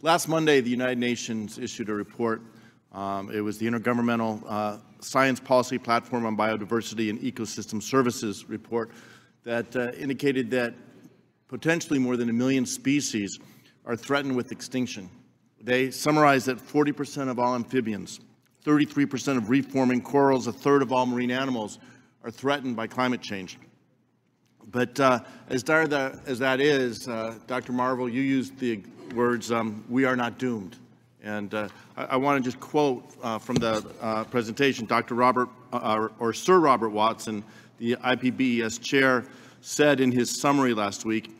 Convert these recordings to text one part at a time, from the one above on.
Last Monday, the United Nations issued a report. It was the Intergovernmental Science Policy Platform on Biodiversity and Ecosystem Services report that indicated that potentially more than 1 million species are threatened with extinction. They summarized that 40% of all amphibians, 33% of reef-forming corals, a third of all marine animals are threatened by climate change. But as dire as that is, Dr. Marvel, you used the words, "we are not doomed." And I want to just quote from the presentation, Dr. Robert, or Sir Robert Watson, the IPBES chair, said in his summary last week,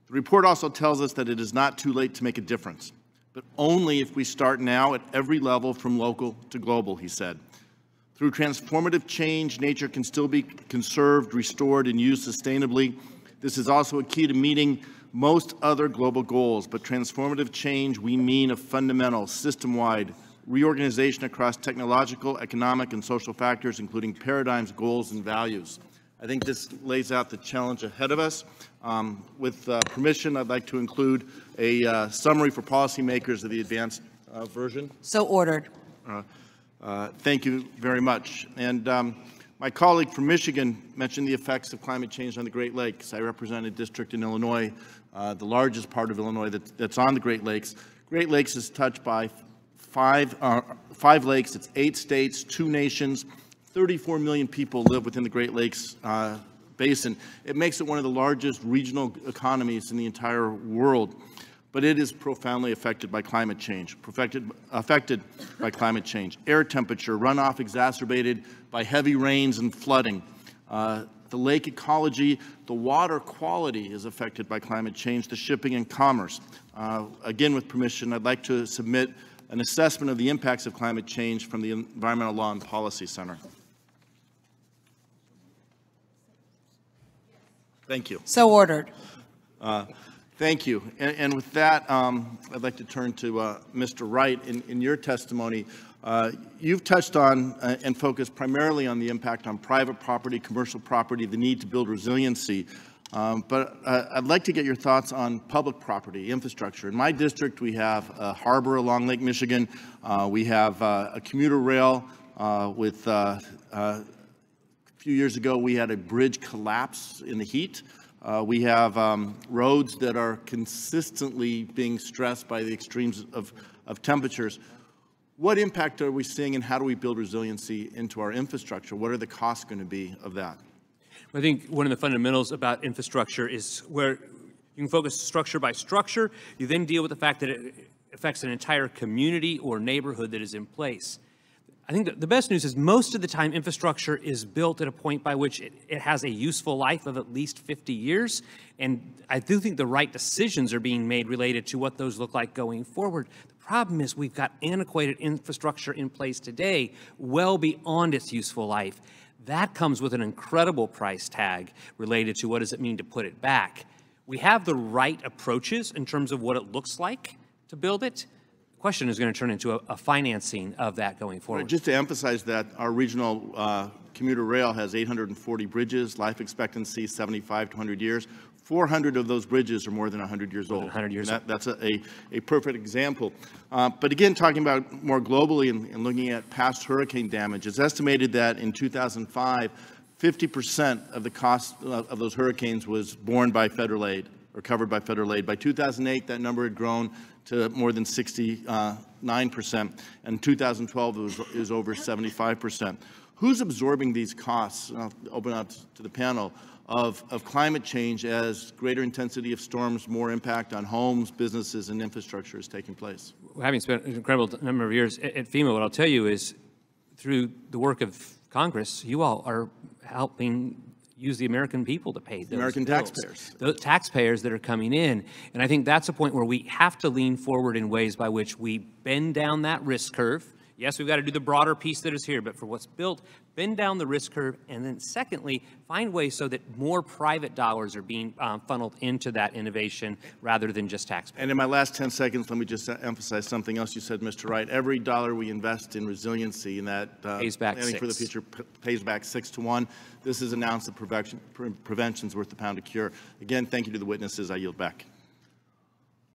"The report also tells us that it is not too late to make a difference, but only if we start now at every level from local to global," he said. Through transformative change, nature can still be conserved, restored, and used sustainably. This is also a key to meeting most other global goals, but transformative change, we mean a fundamental, system-wide reorganization across technological, economic, and social factors, including paradigms, goals, and values. I think this lays out the challenge ahead of us. With permission, I'd like to include a summary for policymakers of the advanced version. So ordered. Thank you very much. And my colleague from Michigan mentioned the effects of climate change on the Great Lakes. I represent a district in Illinois, the largest part of Illinois that's on the Great Lakes. Great Lakes is touched by five lakes. It's 8 states, 2 nations. 34 million people live within the Great Lakes basin. It makes it one of the largest regional economies in the entire world. But it is profoundly affected by climate change, affected by climate change. Air temperature, runoff exacerbated by heavy rains and flooding. The lake ecology, the water quality is affected by climate change, the shipping and commerce. Again, with permission, I'd like to submit an assessment of the impacts of climate change from the Environmental Law and Policy Center. Thank you. So ordered. Thank you. And with that, I'd like to turn to Mr. Wright. In your testimony, you've touched on and focused primarily on the impact on private property, commercial property, the need to build resiliency. But I'd like to get your thoughts on public property, infrastructure. In my district, we have a harbor along Lake Michigan. We have a commuter rail with, a few years ago, we had a bridge collapse in the heat. We have roads that are consistently being stressed by the extremes of temperatures. What impact are we seeing, and how do we build resiliency into our infrastructure? What are the costs going to be of that? I think one of the fundamentals about infrastructure is where you can focus structure by structure. You then deal with the fact that it affects an entire community or neighborhood that is in place. I think that the best news is most of the time infrastructure is built at a point by which it has a useful life of at least 50 years. And I do think the right decisions are being made related to what those look like going forward. The problem is we've got antiquated infrastructure in place today well beyond its useful life. That comes with an incredible price tag related to what does it mean to put it back. We have the right approaches in terms of what it looks like to build it. Question is going to turn into a financing of that going forward. Just to emphasize that, our regional commuter rail has 840 bridges, life expectancy 75 to 100 years. 400 of those bridges are more than 100 years old. 100 years old. That's a perfect example. But again, talking about more globally and looking at past hurricane damage, it's estimated that in 2005, 50% of the cost of those hurricanes was borne by federal aid, or covered by federal aid. By 2008, that number had grown to more than 69%, and 2012 it was over 75%. Who's absorbing these costs? I'll open up to the panel of climate change as greater intensity of storms, more impact on homes, businesses, and infrastructure is taking place. Having spent an incredible number of years at FEMA, what I'll tell you is through the work of Congress, you all are helping use the American people to pay those American bills. taxpayers. The taxpayers that are coming in. And I think that's a point where we have to lean forward in ways by which we bend down that risk curve. Yes, we've got to do the broader piece that is here, but for what's built, bend down the risk curve, and then secondly, find ways so that more private dollars are being funneled into that innovation rather than just taxpayers. And in my last 10 seconds, let me just emphasize something else you said, Mr. Wright. Every dollar we invest in resiliency, and that pays back planning for the future pays back 6 to 1. This is announced that prevention is worth the pound to cure. Again, thank you to the witnesses. I yield back.